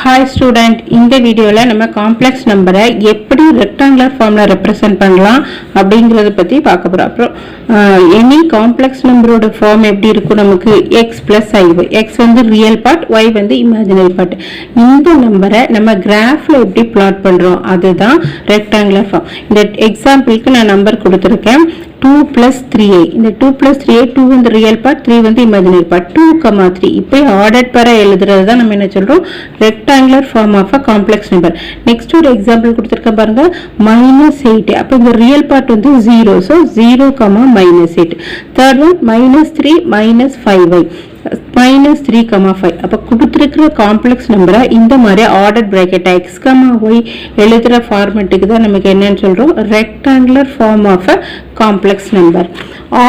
Hi student, இந்த வீடியோல நம்ம காம்ப்ளெக்ஸ் நம்பரை எப்படி ரெக்டாங்குலர் ஃபார்ம்ல ரெப்ரசன்ட் பண்ணலாம் அப்படிங்கறத பத்தி பார்க்க போறோம். அப்புறம் எனி காம்ப்ளெக்ஸ் நம்பரோட ஃபார்ம் எப்படி இருக்கும் நமக்கு x + iy. x வந்து ரியல் பார்ட், y வந்து இமேஜினரி பார்ட். இந்த நம்பரை நம்ம கிராஃப்ல எப்படி பிளாட் பண்றோம் அதுதான் ரெக்டாங்குலர் ஃபார்ம். இந்த எக்ஸாம்பிளுக்கு நான் நம்பர் கொடுத்திருக்கேன் 2 + 3i. இந்த 2 + 3i 2 வந்து ரியல் பார்ட், 3 வந்து இமேஜினரி பார்ட். 2, 3 இப்படி ஆர்டர் பேரா எழுதுறது தான் நம்ம என்ன சொல்றோம் rectangular form of a complex number. Next ஒரு எக்ஸாம்பிள் கொடுத்திருக்கேன் பாருங்க -8. அப்ப இந்த ரியல் பார்ட் வந்து 0, so 0, -8. Third one -3 -5i -3, 5. அப்ப கொடுத்திருக்கிற காம்ப்ளெக்ஸ் நம்பரை இந்த மாதிரி ஆர்டர் பிராக்கெட் x, y எழுதுற ஃபார்மேட்டுக்கு தான் நமக்கு என்னன்னு சொல்றோம் rectangular form of a complex number.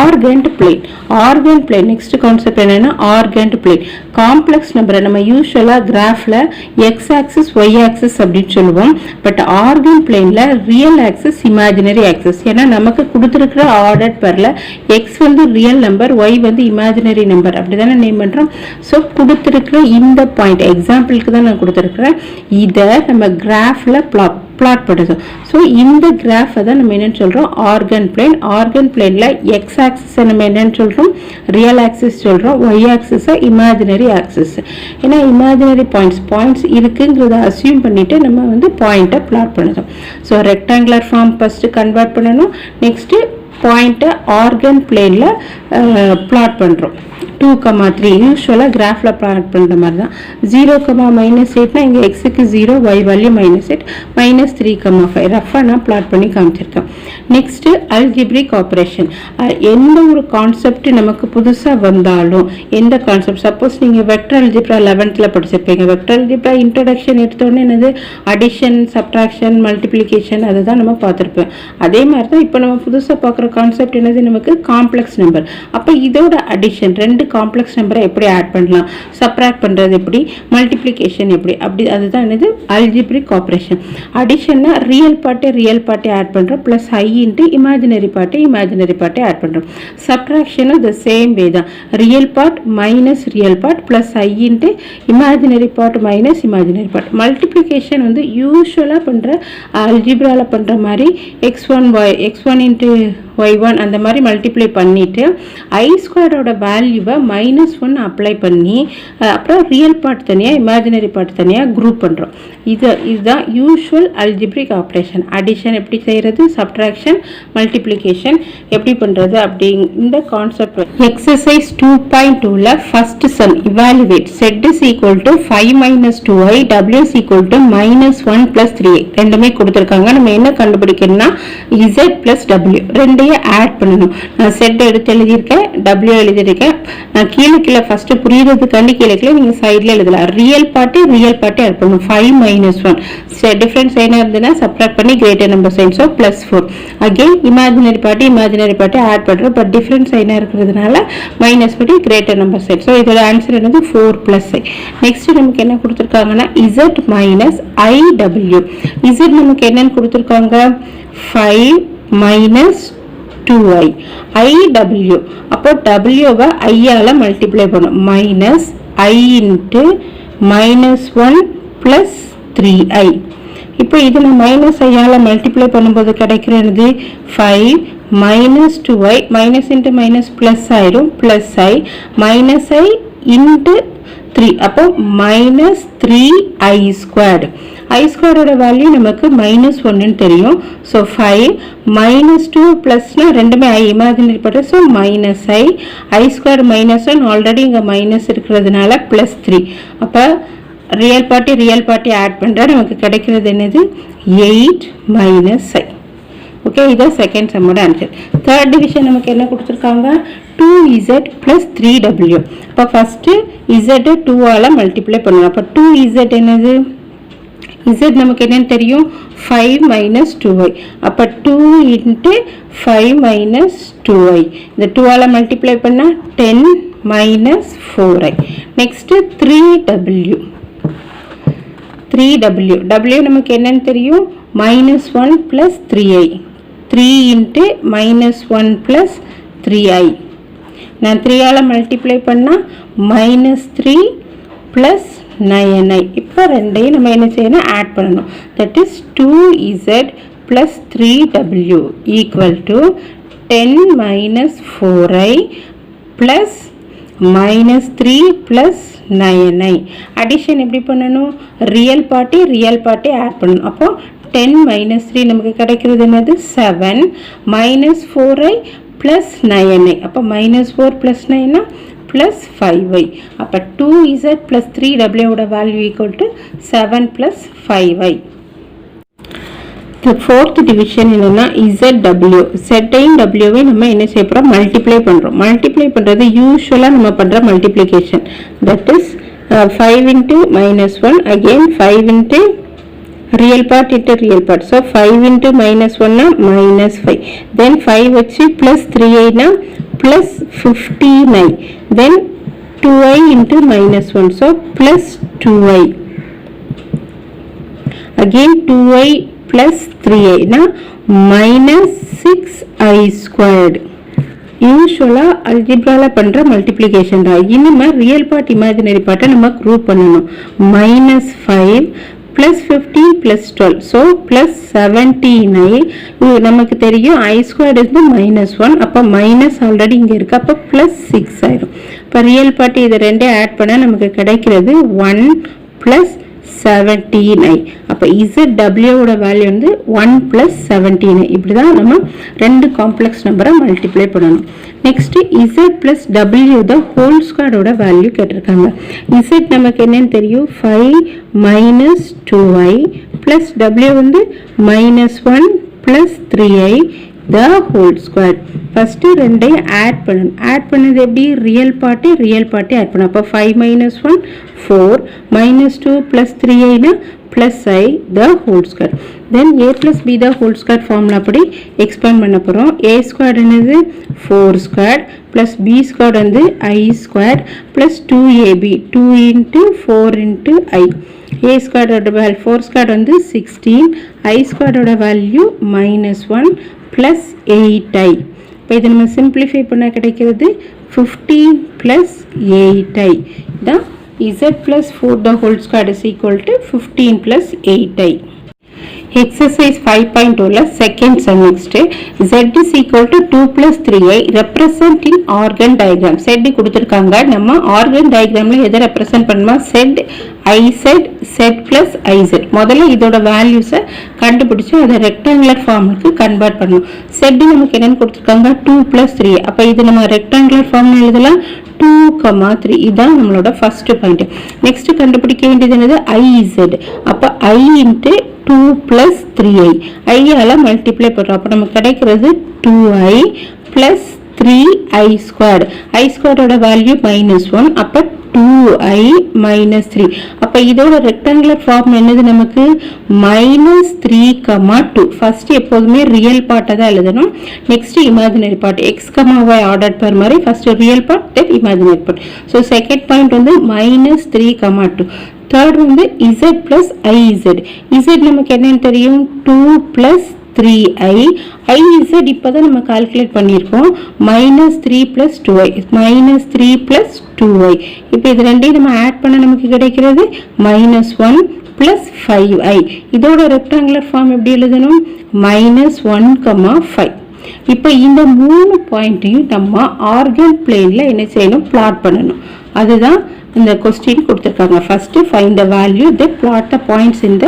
Argand plane. Argand plane next concept என்னன்னா ஆர்கண்ட் பிளேன். காம்ப்ளெக்ஸ் நம்பரை நம்ம யூசுவலா கிராஃப்ல x ஆக்சிஸ் y ஆக்சிஸ் அப்படின்னு சொல்லுவோம். பட் ஆர்கண்ட் பிளேன்ல ரியல் ஆக்சிஸ் இமேஜினரி ஆக்சிஸ். ஏன்னா நமக்கு கொடுத்திருக்கிற ஆர்டர் பேர்ல x வந்து ரியல் நம்பர், y வந்து இமேஜினரி நம்பர் அப்படிதானே நேம் பண்றோம். சோ கொடுத்திருக்கிற இந்த பாயிண்ட் எக்ஸாம்பிளுக்கு தான் நான் கொடுத்திருக்கிறேன். இத நம்ம கிராஃப்ல பிளாட் பண்ணுறோம். ஸோ இந்த கிராஃபை தான் நம்ம என்னன்னு சொல்கிறோம் ஆர்கன் பிளேன். ஆர்கன் பிளேனில் எக்ஸ் ஆக்சிஸை நம்ம என்னன்னு சொல்கிறோம் ரியல் ஆக்சிஸ் சொல்கிறோம், ஒய் ஆக்சிஸை இமேஜினரி ஆக்சிஸ். ஏன்னா இமேஜினரி பாயிண்ட்ஸ் இருக்குங்கிறத அசியூம் பண்ணிட்டு நம்ம வந்து பாயிண்ட்டை பிளாட் பண்ணுறோம். So rectangular form first convert பண்ணணும். நெக்ஸ்ட்டு பாயிண்ட்டை ஆர்கன் பிளேனில் பிளாட் பண்ணுறோம். 2, 3 யூஸ்வலாக கிராஃபில் பிளாட் பண்ணுற மாதிரி தான். 0, -8னா இங்கே எக்ஸுக்கு 0, y வேல்யூ -8, -3, 5 ரஃபாக நான் பிளாட் பண்ணி காமிச்சிருக்கேன். Next algebraic operation. எந்த ஒரு கான்செப்ட் நமக்கு புதுசாக வந்தாலும் எந்த கான்செப்ட் சப்போஸ் நீங்கள் வெக்டர் அல்ஜிப்ரா 11th படிச்சிருப்பீங்க. வெக்டர் அல்ஜிப்ரா இன்ட்ரடக்ஷன் எடுத்தோடனே என்னது அடிஷன், சப்ட்ராக்ஷன், மல்டிப்ளிகேஷன் அதை தான் நம்ம பார்த்துருப்போம். அதே மாதிரி தான் இப்போ நம்ம புதுசாக பார்க்குற கான்செப்ட் என்னது நமக்கு காம்ப்ளெக்ஸ் நம்பர். அப்போ இதோட அடிஷன் ரெண்டு காம்ப்ளெக்ஸ் நம்பரை எப்படி ஆட் பண்ணலாம், சப்ட்ராக்ட் பண்றது எப்படி, மல்டிப்ளிகேஷன் எப்படி, அப்படி அதுதான் என்னது அல்ஜிப்ரிக் ஆப்ரேஷன். அடிஷன்னா ரியல் பார்ட்டை ஆட் பண்றோம், பிளஸ் i இன்ட்டு இமேஜினரி பார்ட்டை ஆட் பண்றோம். சப்ட்ராக்ஷன் த சேம் வே தான், real part minus real part plus i into imaginary part minus imaginary part. Multiplication வந்து யூஸ்வலா பண்ற அல்ஜிப்ரால பண்ற மாதிரி x1 இன்ட்டு y1 அந்த மாதிரி மல்டிப்ளை பண்ணிட்டு i² வேல்யூவை -1 அப்ளை பண்ணி அப்புறம் ரியல் பார்ட் தனியாக இமேஜினரி பார்ட் தனியாக குரூப் பண்ணுறோம். இதுதான் யூஷுவல் அல்ஜிப்ரிக் ஆப்ரேஷன். அடிஷன் எப்படி செய்கிறது, சப்ட்ராக்ஷன், மல்டிப்ளிகேஷன் எப்படி பண்ணுறது அப்படி இந்த கான்செப்ட். எக்ஸசைஸ் 2.2ல first sum evaluate z is equal to 5 - 2i, w is equal to -1 + 3i ரெண்டுமே கொடுத்துருக்காங்க. நம்ம என்ன கண்டுபிடிக்கணும்னா z + w ரெண்டையும் ஆட் பண்ணணும். நான் z எடுத்து எழுதியிருக்கேன், w எழுதியிருக்கேன். நான் கீழே ஃபர்ஸ்ட் புரியுறதுக்காண்டி கீழே நீங்க சைட்ல எழுதலாம். ரியல் பார்ட்டை ஆட் பண்ணணும். 5 - 1 டிஃபரன்ஸ் என்ன இருந்ததுன்னா சப்ட்ராக்ட் பண்ணி greater number sign, so +4. Again imaginary பார்ட்டை ஆட் பண்றோம். பட் டிஃபரன்ஸ் என்ன இருக்கிறதுனால மைனஸ் பண்ணி கிரேட்டர் நம்பர் சைன். ஸோ இதோட ஆன்சர் என்னது 4 + i. நெக்ஸ்ட் நமக்கு என்ன கொடுத்துருக்காங்கன்னா z - iw. z நமக்கு என்னன்னு கொடுத்துருக்காங்க 5 - 2i, iw. அப்போ w-வை i ஆல மல்டிப்ளை பண்ணும், மைனஸ் i இன்ட்டு -1 + 3i. இப்போ இது நான் மைனஸ் i ஆல மல்டிப்ளை பண்ணும்போது கிடைக்கிறது 5 - 2i, minus into minus plus ஆயிரும், பிளஸ் i -i இன்ட்டு 3, அப்போ -3i². i² வேல்யூ நமக்கு -1 தெரியும். ஸோ 5 -2 ப்ளஸ்னா ரெண்டுமே i imaginary part, so -i, i² -1 already இங்கே மைனஸ் இருக்கிறதுனால +3. அப்போ ரியல் பார்ட்டி ஆட் பண்ணுற நமக்கு கிடைக்கிறது என்னது 8 - i. ஓகே, இதான் செகண்ட் சம்மோட ஆன்சர். தேர்ட் டிவிஷன் நமக்கு என்ன கொடுத்துருக்காங்க 2z + 3w. அப்போ ஃபர்ஸ்ட் z 2 ஆல மல்டிப்ளை பண்ணணும். அப்போ 2z என்னது z நமக்கு என்னன்னு தெரியும் 5 - 2i. அப்போ 2 இன்ட்டு 5 - 2i. இந்த 2 ஆல மல்டிப்ளை பண்ணா 10 - 4i. Next 3w. w நமக்கு என்னன்னு தெரியும் -1 + 3i. 3 into -1 + 3i. நான் 3 ஆல மல்டிப்ளை பண்ணா -3 + 9i. இப்போ ரெண்டையும் நம்ம என்ன செய்யணும், ஆட் பண்ணணும். That is 2z plus 3w equal to 10 minus 4i plus minus 3 plus 9i. addition எப்படி பண்ணணும், ரியல் பார்ட்டி ஆட் பண்ணணும். அப்போ 10 minus 3 நமக்கு கிடைக்கிறது என்னது 7 minus 4i plus 9i. அப்போ minus 4 plus 9 plus 5i. அப்போ 2z plus 3w ஓட value equal to 7 plus 5i. The fourth division என்னன்னா ZW. Z-ஐயும் W-வையும் நம்ம என்ன செய்ய போறோம், மல்டிப்ளை பண்றோம். மல்டிப்ளை பண்றது யூசுவலா நம்ம பண்ற multiplication. That is 5 into minus 1 again 5 into real part into real part. So 5 into minus 1 na minus 5. Then 5 வச்சு plus 3i na plus 15i. Then 2i into minus 1. So plus 2i. Again 2i plus 3i na minus 6i squared. யூஸ்வலா அல்ஜிப்ரால பண்ற multiplication தான். இனிமே real part imaginary பார்ட்டை நம்ம group பண்ணணும். minus 5 plus 15 plus 12. so plus 17i. நமக்கு தெரியும் i squared is the minus 1. அப்ப minus ஆல்ரெடி இங்க இருக்கு. அப்ப plus 6 ஆயிடும். இப்ப ரியல் பார்ட் இது ரெண்டே ஆட் பண்ணா நமக்கு கிடைக்கிறது 1 plus 17i. அப்ப ZW ஓட வேல்யூ வந்து 1 plus 17i. இப்படிதான் நம்ம ரெண்டு காம்ப்ளெக்ஸ் நம்பரை மல்டிப்ளை பண்ணணும். Next Z plus W the whole square ஓட வேல்யூ கேட்டிருக்காங்க. Z நமக்கு என்னன்னு தெரியும், 5 minus 2i plus W வந்து minus 1 plus 3i the whole square. First ரெண்டையும் ஆட் பண்ணணும். ஆட் பண்ணது எப்படி, ரியல் பார்ட்டி ஆட் பண்ணணும். அப்போ 5 minus 1 4 minus 2 plus 3i na plus i the whole square. Then a plus b the whole square formula அப்படி expand பண்ண போறோம். a squared என்னது 4 squared plus b squared வந்து i squared plus 2ab 2 into 4 into i. a squared ஓட value 4 squared வந்து 16, i squared ஓட value minus 1 plus 8i. இப்போ இதை நம்ம சிம்பிளிஃபை பண்ண கிடைக்கிறது 15 plus 8i. தான் Z plus 4 the whole square is equal to 15 plus 8i. Exercise 5.2 second sum. next Z is equal to 2 plus 3i represent in organ diagram. Z கொடுத்திருக்காங்க. நம்ம organ diagramல எதை represent பண்ணுமா, Z IZ Z plus IZ. முதல்ல இதோட வேல்யூஸை கண்டுபிடிச்சு அதை rectangular ஃபார்முக்கு கன்வெர்ட் பண்ணணும். Z நமக்கு என்னன்னு கொடுத்திருக்காங்க 2 plus 3. அப்ப இது நம்ம ரெக்டாங்குலர் ஃபார்ம்ல எழுதலாம் 2,3. இதுதான் நம்மளோட ஃபர்ஸ்ட் பாயிண்ட். நெக்ஸ்ட் கண்டுபிடிக்க வேண்டியது என்னது, IZ. அப்ப I into 2 plus 3i. i ஆல மல்டிப்ளை பண்றோம். அப்ப நமக்கு கிடைக்கிறது 2i plus 3i squared. i squared ஓட வேல்யூ minus 1. அப்ப 2i minus 3. அப்ப இதோட ரெக்டாங்குலர் ஃபார்ம் என்னது, நமக்கு minus 3,2. ஃபர்ஸ்ட் எப்போதுமே ரியல் பார்ட்டை தான் எழுதணும். Next imaginary part x, y order pair மாதிரி first real part then imaginary part. So second point வந்து minus 3,2. தேர்ட் வந்து Z plus IZ. Z நமக்கு என்னன்னு தெரியும் 2 plus 3i. IZ இப்பதான் நம்ம கால்குலேட் பண்ணியிருக்கோம். minus 3 plus 2i minus 3 plus 2i. இப்போ இது ரெண்டையும் நம்ம ஆட் பண்ண நமக்கு கிடைக்கிறது minus 1 plus 5i. இதோட ரெக்டாங்குலர் ஃபார்ம் எப்படி எழுதணும், minus 1,5. இப்போ இந்த மூணு பாயிண்ட்டையும் நம்ம ஆர்கன் பிளேன்ல என்ன செய்யணும், பிளாட் பண்ணணும். அதுதான் இந்த கொஸ்டின் கொடுத்துருக்காங்க. First find the value then plot the points in the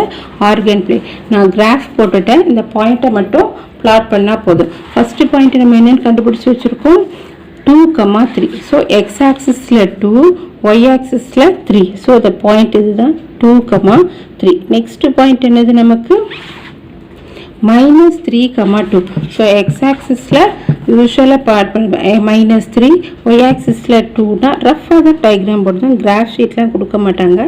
Argand plane. நான் கிராஃப் போட்டுட்டேன், இந்த பாயிண்ட்டை மட்டும் பிளாட் பண்ணால் போதும். ஃபர்ஸ்ட் பாயிண்ட் நம்ம என்னன்னு கண்டுபிடிச்சி வச்சுருக்கோம் 2,3. ஸோ எக்ஸ் ஆக்சிஸில் 2, ஒய் ஆக்சிஸில் 3. ஸோ இந்த பாயிண்ட் இதுதான் 2,3. நெக்ஸ்ட் பாயிண்ட் என்னது நமக்கு minus 3,2. ஸோ எக்ஸ் ஆக்சிஸில் யூஸ்வலாக பார்ட் பண்ணுவேன் minus 3, ஒய் ஆக்சிஸில் 2னா ரஃபாக டயக்ராம் போட்டு கிராஃப் ஷீட்லாம் கொடுக்க மாட்டாங்க.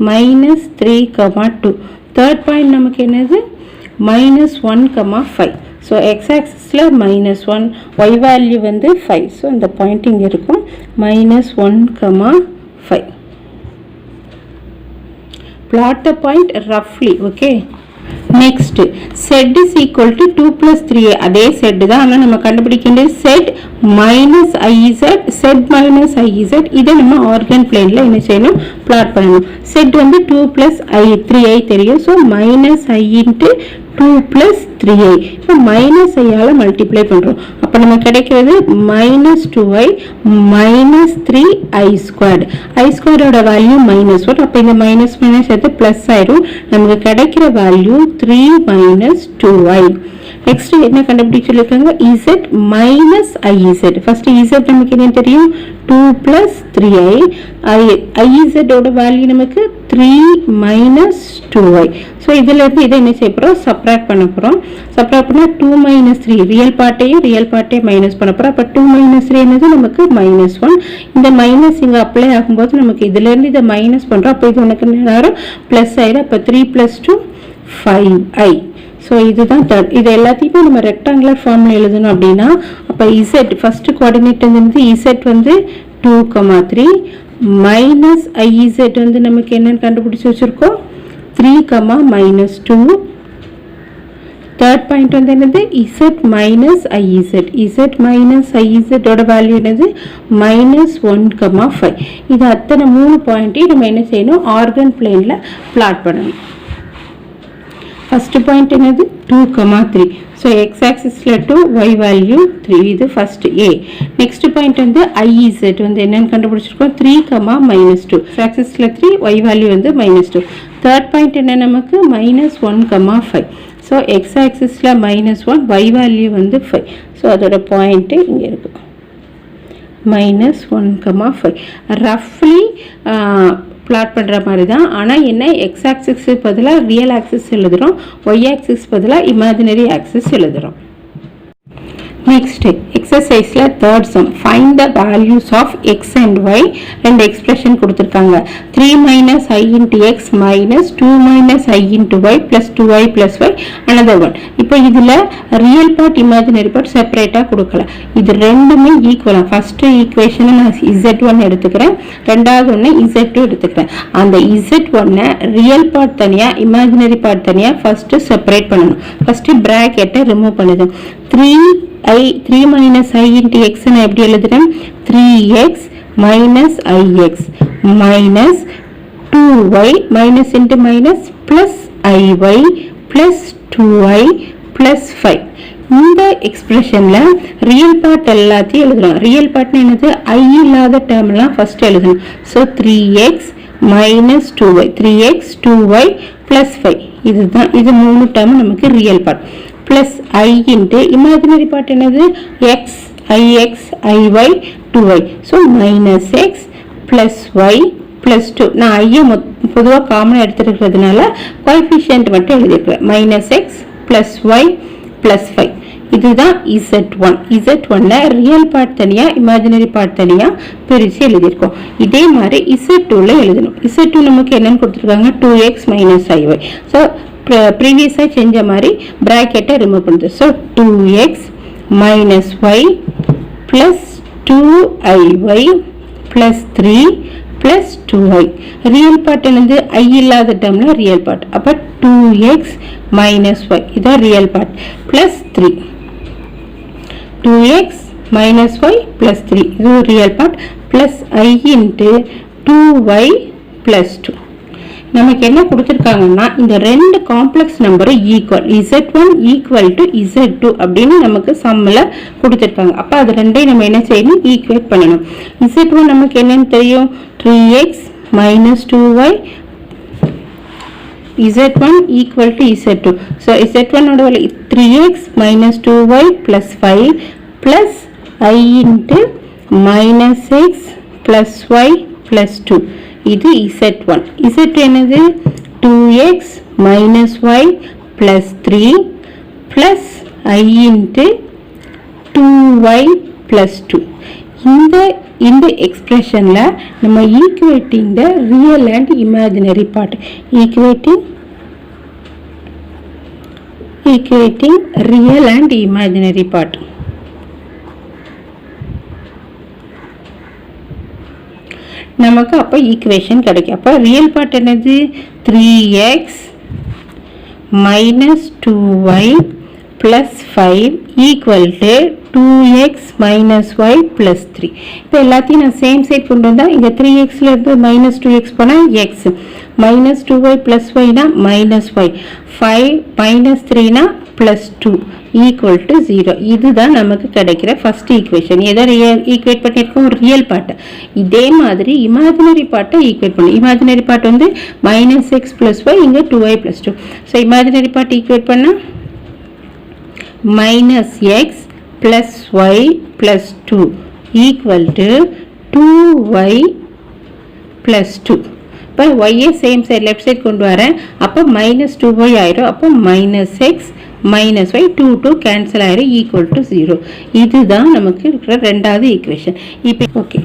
minus 3,2. தேர்ட் பாயிண்ட் நமக்கு என்னது minus 1,5. ஸோ எக்ஸ் ஆக்சிஸில் minus 1, ஒய் வேல்யூ வந்து 5. ஸோ இந்த பாயிண்ட் இங்கே இருக்கும் minus 1,5. plot the point roughly. okay, next z is equal to 2 plus 3a அதே z தான். ஆனால் நம்ம கண்டுபிடிக்கின்றது z minus iz, z minus iz. இதை நம்ம ஆர்கன் பிளேனில் என்ன செய்யணும், பிளாட் பண்ணணும். z வந்து 2 plus i 3i தெரியும். So minus i into 2 plus 3i. இப்போ மைனஸ் ஐயால் மல்டிப்ளை பண்ணுறோம். அப்போ நம்ம கிடைக்கிறது minus 2i minus 3i squared. ஐ ஸ்கொயரோட வேல்யூ -1. அப்போ இந்த மைனஸ் மைனஸ் சேர்த்து ப்ளஸ் ஆயிடும். நமக்கு கிடைக்கிற வேல்யூ 3 minus 2i. நெக்ஸ்ட் என்ன கண்டுபிடிச்சிருக்காங்க, z minus iz. First z நமக்கு என்ன தெரியும், 2 plus 3i. iz ஓட வேல்யூ நமக்கு 3 minus 2i. ஸோ இதில் இருந்து இதை என்ன செய்ய போகிறோம், சப்ராக்ட் பண்ண போகிறோம். சப்ராக்ட் பண்ணால் 2 minus 3 ரியல் பார்ட்டையும் மைனஸ் பண்ண போகிறோம். அப்போ 2 minus 3 என்னது நமக்கு -1. இந்த மைனஸ் இங்கே அப்ளை ஆகும்போது நமக்கு இதிலேருந்து இதை மைனஸ் பண்ணுறோம். அப்போ இது உனக்கு நேரம் ப்ளஸ் ஆயிடும். அப்போ 3 plus 2 5i. ஸோ இதுதான் தேர்ட். இது எல்லாத்தையுமே நம்ம ரெக்டாங்குலர் ஃபார்மில் எழுதணும் அப்படின்னா அப்போ இசட் ஃபர்ஸ்ட் கோஆர்டினேட் வந்து இசட் வந்து 2,3 மைனஸ் ஐஇசட் வந்து நமக்கு என்னன்னு கண்டுபிடிச்சி வச்சுருக்கோம் 3,-2. தேர்ட் பாயிண்ட் வந்து என்னது, Z minus IZ. Z minus ஐஇசட்டோட வேல்யூ என்னது -1,5. இது அத்தனை 3 பாயிண்ட்டையும் நம்ம என்ன செய்யணும், ஆர்கன் பிளேனில் பிளாட் பண்ணணும். ஃபர்ஸ்ட் பாயிண்ட் என்னது 2,3. ஸோ எக்ஸ் ஆக்சிஸில் 2, ஒய் வேல்யூ 3. இது ஃபர்ஸ்ட் ஏ. நெக்ஸ்ட் பாயிண்ட் வந்து ஐஇசட் வந்து என்னன்னு கண்டுபிடிச்சிருக்கோம் 3,-2. எக்ஸ் ஆக்சிஸில் 3, ஒய் வேல்யூ வந்து -2. தேர்ட் பாயிண்ட் என்ன நமக்கு -1,5. ஸோ எக்ஸ் ஆக்சிஸில் -1, ஒய் வேல்யூ வந்து 5. ஸோ அதோட பாயிண்ட்டு இங்கே இருக்கு -1,5. ரஃப்லி பிளாட் பண்ணுற மாதிரி தான். ஆனால் என்ன, எக்ஸ் ஆக்சிஸ் பதிலாக ரியல் ஆக்சிஸ் எழுதுகிறோம், ஒய் ஆக்சிஸ் பதிலாக இமேஜினரி ஆக்சிஸ் எழுதுகிறோம். நெக்ஸ்ட் எக்ஸசைஸில் third sum, find the values of x and y. ரெண்டு எக்ஸ்பிரஷன் கொடுத்துருக்காங்க. 3 minus i into x minus 2 minus i into y plus 2i plus y another one. இப்போ இதில் real part imaginary part செப்பரேட்டாக கொடுக்கல. இது ரெண்டுமே ஈக்குவலாக. ஃபர்ஸ்ட் ஈக்குவேஷனை நான் z1 எடுத்துக்கிறேன், ரெண்டாவது ஒன்று z2 எடுத்துக்கிறேன். அந்த z1 ரியல் பார்ட் தனியாக இமேஜினரி பார்ட் தனியாக ஃபர்ஸ்ட்டு செப்பரேட் பண்ணணும். ஃபர்ஸ்ட்டு ப்ராக்கெட்டை ரிமூவ் பண்ணுது. 3 minus i into x நான் எப்படி எழுதுறேன், 3x minus ix minus 2y minus into minus plus iy plus 2i plus 5. இந்த எக்ஸ்பிரஷன்ல ரியல் பார்ட் எல்லாத்தையும் எழுதுறோம். ரியல் பார்ட்னா என்னது, i இல்லாத டேர்ம்லாம் ஃபர்ஸ்ட் எழுதணும். So 3x minus 2y, 3x 2y plus 5. இதுதான், இது 3 டேர்ம் நமக்கு real part. Plus i into imaginary part என்னது, x i x i y 2y. So minus x plus y plus 2. நான் ஐயை பொதுவாக காமனாக எடுத்துருக்கிறதுனால கோஎஃபிஷியன்ட் மட்டும் எழுதியிருக்கிறேன். Minus x plus y plus 5. இதுதான் z1. z1ல ரியல் பார்ட் தனியாக இமேஜினரி பார்ட் தனியாக பிரித்து எழுதியிருக்கோம். இதே மாதிரி z2ல எழுதணும். z2 நமக்கு என்னன்னு கொடுத்துருக்காங்க, 2x மைனஸ் ஐஒய். ஸோ ப்ரீவியஸாக செஞ்ச மாதிரி ப்ராக்கெட்டை ரிமூவ் பண்ணுது. So 2x minus y plus 2iy plus 3 plus 2y. Real part என்னது, ஐ இல்லாத டேர்மில் ரியல் பார்ட். அப்போ 2x மைனஸ் ஒய் இதான் real part plus 3. 2x minus y plus 3 இது real part plus i into 2y plus 2. நமக்கு என்ன கொடுத்துருக்காங்கன்னா இந்த ரெண்டு காம்ப்ளெக்ஸ் நம்பரும் equal, z1 equal to z2 அப்படின்னு நமக்கு சம்மில் கொடுத்துருக்காங்க. அப்போ அது ரெண்டையும் நம்ம என்ன செய்யணும், ஈக்குவேட் பண்ணணும். z1 நமக்கு என்னன்னு தெரியும், 3x minus 2y. z1 equal to z2. So z1ஓட value 3x minus 2y plus 5 plus i into minus x plus y plus 2. இது z1. z2 என்னது, 2x minus y plus 3 plus i into 2y plus 2. இந்த எக்ஸ்பிரஷன்ல நம்ம equating the real and imaginary part. Equating real and imaginary part. நமக்கு அப்போ equation கிடைக்கும். அப்போ real part என்னது, 3x minus 2y plus 5 equal to 2x minus y plus 3. இப்போ எல்லாத்தையும் நான் சேம் சைட் கொண்டு வந்தால் இங்கே 3xல இருந்து மைனஸ் 2x போனால் x, மைனஸ் 2y plus yனா மைனஸ் y, 5 மைனஸ் 3னா plus 2 ஈக்குவல் டு 0. இதுதான் நமக்கு கிடைக்கிற ஃபர்ஸ்ட் ஈக்குவேஷன். எதை ஈக்குவேட் பண்ணியிருக்கோம்? ரியல் பார்ட்டை. இதே மாதிரி இமேஜினரி பார்ட்டை ஈக்குவேட் பண்ணணும். இமேஜினரி பார்ட் வந்து மைனஸ் எக்ஸ் ப்ளஸ் ஒய், இங்கே 2y + 2. So imaginary part equate பண்ணால் minus x plus y plus 2 equal to 2y plus 2. இப்போ y same side left side கொண்டு வரேன். அப்போ minus 2y ஆயிரும். அப்போ minus x minus y 2 cancel ஆயிரும் ஈக்குவல் டு 0. இதுதான் நமக்கு இருக்கிற ரெண்டாவது ஈக்குவேஷன். இப்போ okay,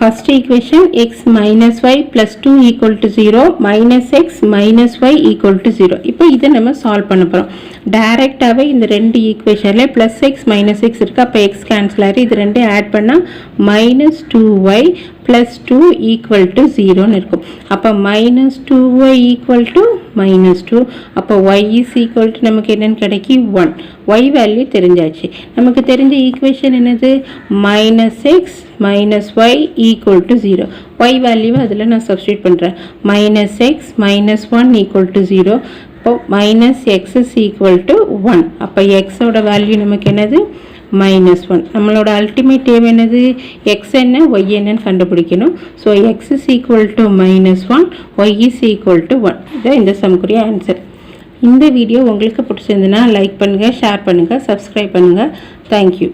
first equation x minus y plus 2 equal to 0 minus x minus y equal to 0. இப்போ இதை நம்ம சால்வ் பண்ண போகிறோம். டைரெக்டாகவே இந்த ரெண்டு ஈக்குவேஷன்ல plus x minus x இருக்கு. அப்போ x கேன்சல் ஆகி இது ரெண்டு ஆட் பண்ணால் minus 2y plus 2 equal to 0ன்னு இருக்கும். அப்போ minus 2y equal to minus 2. அப்போ y is equal to நமக்கு என்னன்னு கிடைக்கி 1. y value தெரிஞ்சாச்சு. நமக்கு தெரிஞ்ச ஈக்குவேஷன் என்னது? minus x minus y equal to 0. y value அதில் நான் சப்ஸ்டியூட் பண்ணுறேன். minus x minus 1 equal to 0. இப்போ minus x is equal to 1. அப்போ x ஓட வேல்யூ நமக்கு என்னது? -1. நம்மளோட அல்டிமேட் ஏம் என்னது? x என்ன y என்னன்னு கண்டுபிடிக்கணும். So x is equal to -1, y is equal to 1. இதான் இந்த சம்க்குரிய ஆன்சர். இந்த வீடியோ உங்களுக்கு பிடிச்சிருந்துன்னா லைக் பண்ணுங்கள், ஷேர் பண்ணுங்கள், சப்ஸ்கிரைப் பண்ணுங்கள். தேங்க்யூ.